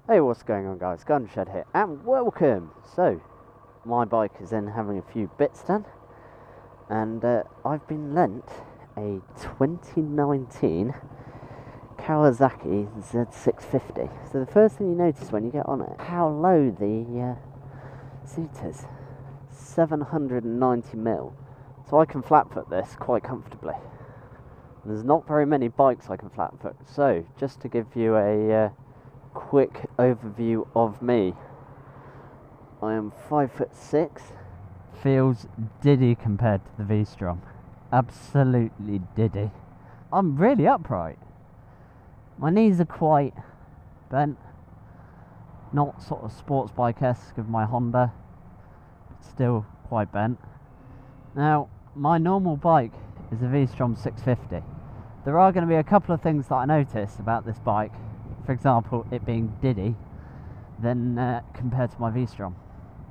Hey, what's going on, guys? Gunshed here, and welcome! So, my bike is in having a few bits done, and I've been lent a 2019 Kawasaki Z650. So the first thing you notice when you get on it, how low the seat is. 790mm. So I can flat foot this quite comfortably. There's not very many bikes I can flat foot, so just to give you a quick overview of me. I am 5'6". Feels diddy compared to the V-Strom. Absolutely diddy. I'm really upright. My knees are quite bent. Not sort of sports bike-esque of my Honda. Still quite bent. Now, my normal bike is a V-Strom 650. There are going to be a couple of things that I noticed about this bike. For example, it being diddy, then compared to my V-Strom.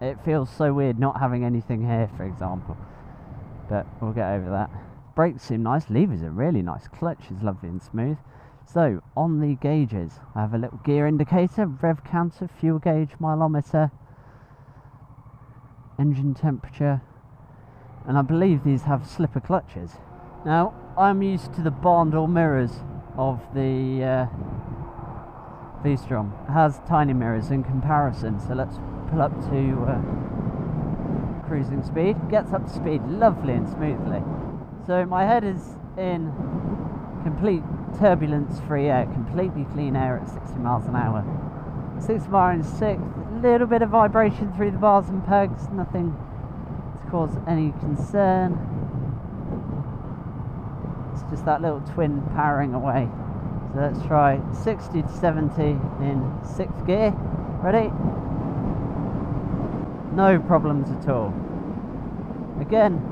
It feels so weird not having anything here, for example. But we'll get over that. Brakes seem nice, levers are really nice, clutch is lovely and smooth. So, on the gauges, I have a little gear indicator, rev counter, fuel gauge, mileometer, engine temperature, and I believe these have slipper clutches. Now, I'm used to the barn door mirrors of the V-Strom. It has tiny mirrors in comparison, so let's pull up to cruising speed. Gets up to speed lovely and smoothly. So my head is in complete turbulence-free air, completely clean air at 60 miles an hour. 6 miles in 6, a little bit of vibration through the bars and pegs, nothing to cause any concern. It's just that little twin powering away. So let's try 60 to 70 in 6th gear. Ready? No problems at all. Again,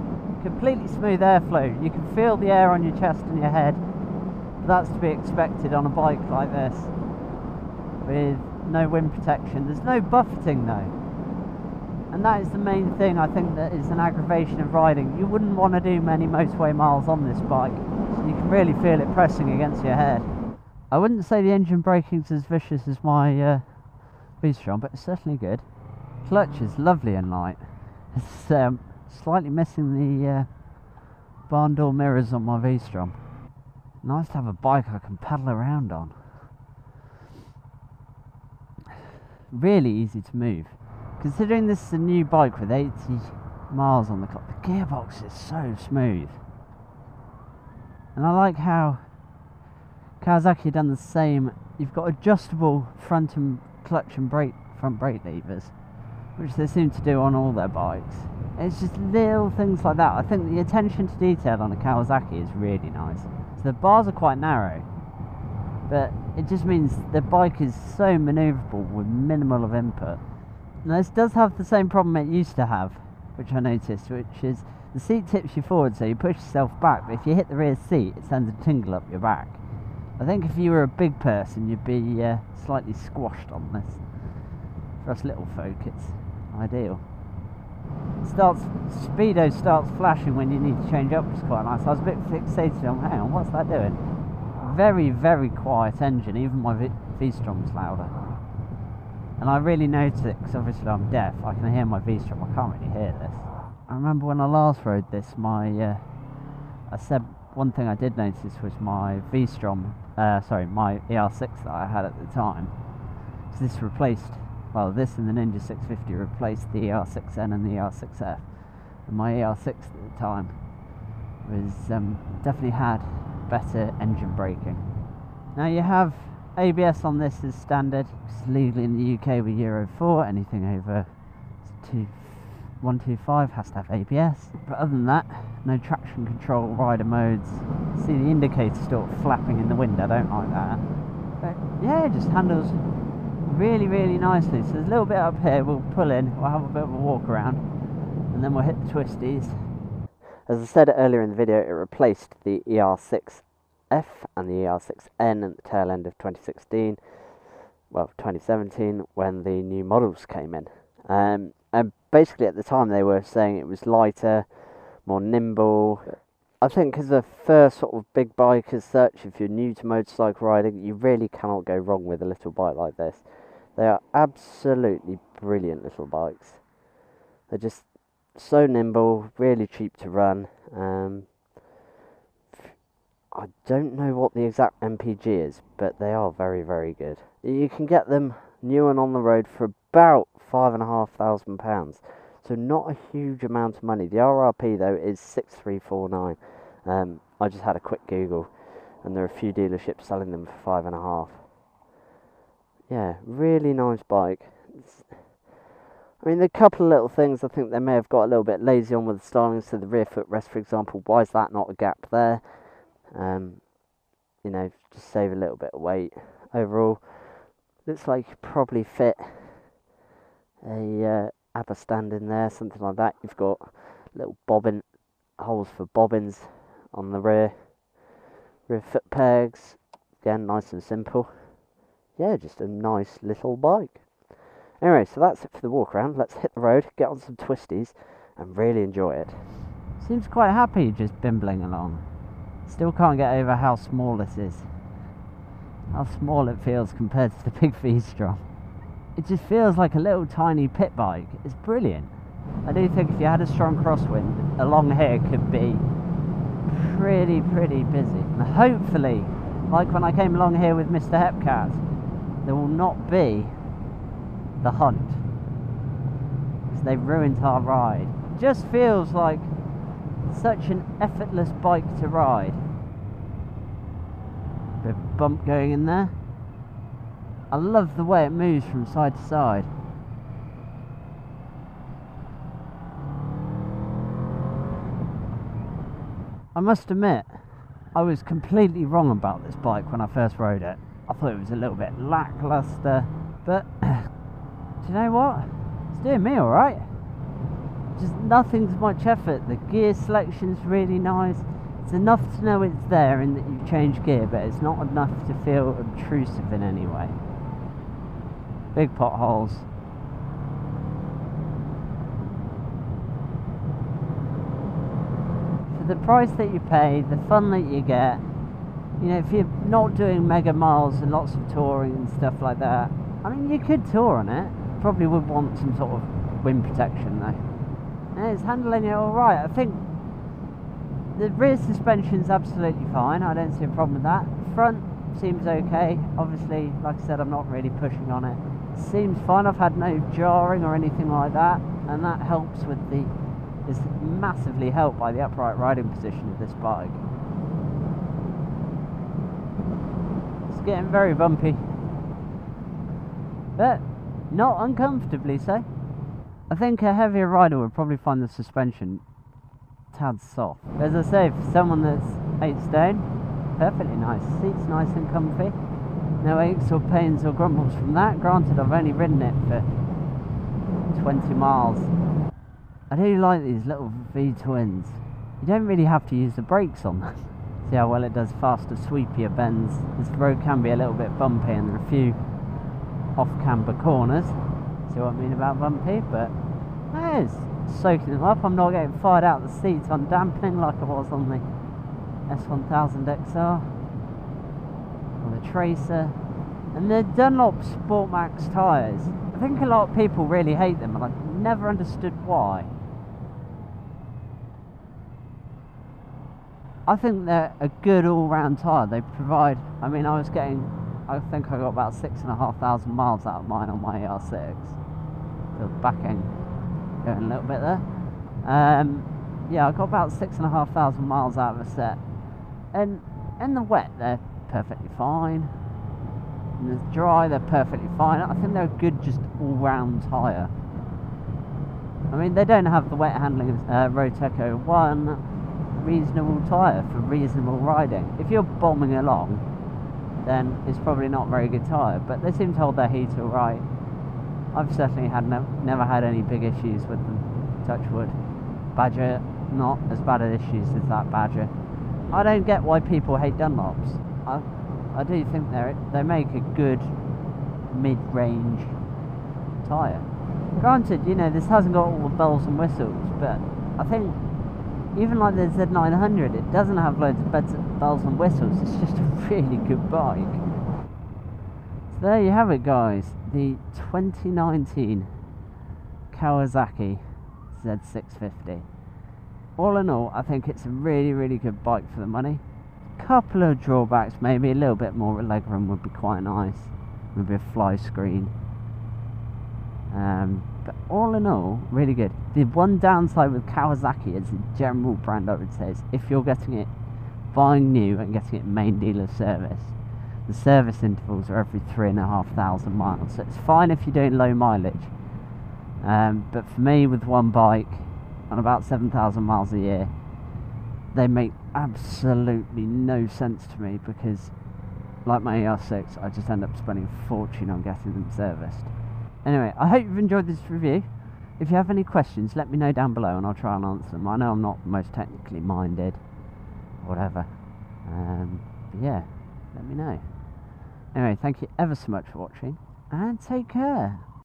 completely smooth airflow. You can feel the air on your chest and your head. That's to be expected on a bike like this, with no wind protection. There's no buffeting though. And that is the main thing I think that is an aggravation of riding. You wouldn't want to do many motorway miles on this bike. So you can really feel it pressing against your head. I wouldn't say the engine braking's as vicious as my V-Strom, but it's certainly good. Clutch is lovely and light. It's slightly missing the barn door mirrors on my V-Strom. Nice to have a bike I can paddle around on. Really easy to move. Considering this is a new bike with 80 miles on the clock, the gearbox is so smooth. And I like how Kawasaki have done the same. You've got adjustable front and clutch and front brake levers, which they seem to do on all their bikes. It's just little things like that. I think the attention to detail on a Kawasaki is really nice. So the bars are quite narrow, but it just means the bike is so manoeuvrable with minimal of input. Now this does have the same problem it used to have, which I noticed, which is the seat tips you forward so you push yourself back, but if you hit the rear seat it sends a tingle up your back. I think if you were a big person you'd be slightly squashed on this. For us little folk it's ideal. Speedo starts flashing when you need to change up, which is quite nice. I was a bit fixated on, hang on, what's that doing? Very, very quiet engine, even my V-Strom's louder. And I really noticed it, because obviously I'm deaf, I can hear my V-Strom, I can't really hear this. I remember when I last rode this, I said one thing I did notice was my V-Strom, my ER6 that I had at the time. So this replaced, well, this and the Ninja 650 replaced the ER6N and the ER6F. And my ER6 at the time was definitely had better engine braking. Now you have ABS on this as standard. It's legal in the UK with Euro 4. Anything over 125 has to have ABS. But other than that, no traction control, rider modes. See the indicator still flapping in the wind, I don't like that. But yeah, it just handles really, really nicely. So there's a little bit up here, we'll pull in, we'll have a bit of a walk around, and then we'll hit the twisties. As I said earlier in the video, it replaced the ER6F and the ER6N at the tail end of 2016, well 2017, when the new models came in. And basically at the time they were saying it was lighter, more nimble. I think as a first sort of big bike as such, if you're new to motorcycle riding, you really cannot go wrong with a little bike like this. They are absolutely brilliant little bikes. They're just so nimble, really cheap to run. I don't know what the exact MPG is, but they are very, very good. You can get them new and on the road for about £5,500, so not a huge amount of money. The RRP though is 6349. I just had a quick Google, and there are a few dealerships selling them for 5.5. Yeah, really nice bike. I mean, a couple of little things I think they may have got a little bit lazy on with the styling. So the rear footrest, for example, why is that not a gap there? You know, just save a little bit of weight. Overall, looks like you probably fit a ABBA stand in there, something like that. You've got little bobbin holes for bobbins on the rear foot pegs. Again, nice and simple. Yeah, just a nice little bike. Anyway, so that's it for the walk around. Let's hit the road, get on some twisties, and really enjoy it. Seems quite happy just bimbling along. Still can't get over how small this is. How small it feels compared to the big V-Strom. It just feels like a little tiny pit bike. It's brilliant. I do think if you had a strong crosswind, along here could be pretty busy. And hopefully, like when I came along here with Mr. Hepcat, there will not be the hunt, because they've ruined our ride. It just feels like such an effortless bike to ride. Bit of bump going in there. I love the way it moves from side to side. I must admit, I was completely wrong about this bike when I first rode it. I thought it was a little bit lackluster, but do you know what? It's doing me alright. Just nothing's much effort. The gear selection's really nice. It's enough to know it's there and that you've changed gear, but it's not enough to feel obtrusive in any way. Big potholes. For the price that you pay, the fun that you get, you know, if you're not doing mega miles and lots of touring and stuff like that, I mean, you could tour on it. Probably would want some sort of wind protection though. And it's handling it alright. I think the rear suspension's absolutely fine. I don't see a problem with that. Front seems okay. Obviously, like I said, I'm not really pushing on it. Seems fine. I've had no jarring or anything like that, and that helps with the... is massively helped by the upright riding position of this bike. It's getting very bumpy, but not uncomfortably so. I think a heavier rider would probably find the suspension tad soft. As I say, for someone that's 8 stone, perfectly nice. Seat's nice and comfy. No aches or pains or grumbles from that. Granted, I've only ridden it for 20 miles. I do like these little V-twins. You don't really have to use the brakes on them. See how well it does faster, sweepier bends. This road can be a little bit bumpy, and there are a few off-camber corners. See what I mean about bumpy? But it's soaking them up. I'm not getting fired out of the seats on dampening like I was on the S1000 XR or the Tracer. And the Dunlop Sportmax tyres, I think a lot of people really hate them, and I've never understood why. I think they're a good all-round tyre. They provide, I mean, I think I got about 6,500 miles out of mine on my AR6. The back end going a little bit there. Yeah, I got about 6,500 miles out of a set. And in the wet, they're perfectly fine. In the dry, they're perfectly fine. I think they're a good, just all-round tyre. I mean, they don't have the wet handling of Roteco 1. Reasonable tyre for reasonable riding. If you're bombing along, then it's probably not a very good tyre, but they seem to hold their heat all right. I've certainly never had any big issues with them, touch wood. Badger, not as bad of issues as that Badger. I don't get why people hate Dunlops. I do think they make a good mid-range tyre. Granted, you know, this hasn't got all the bells and whistles, but I think even like the Z900, it doesn't have loads of bells and whistles. It's just a really good bike. So there you have it, guys. the 2019 Kawasaki Z650. All in all, I think it's a really good bike for the money. Couple of drawbacks, maybe a little bit more legroom would be quite nice, maybe a fly screen, but all in all, really good. The one downside with Kawasaki as a general brand, I would say, is if you're getting it buying new and getting it main dealer service, the service intervals are every 3,500 miles, so it's fine if you're doing low mileage, but for me, with one bike on about 7,000 miles a year, they make absolutely no sense to me, because like my ER6, I just end up spending a fortune on getting them serviced. Anyway, I hope you've enjoyed this review. If you have any questions, let me know down below and I'll try and answer them. I know I'm not the most technically minded, whatever, but yeah, let me know. Anyway, thank you ever so much for watching, and take care.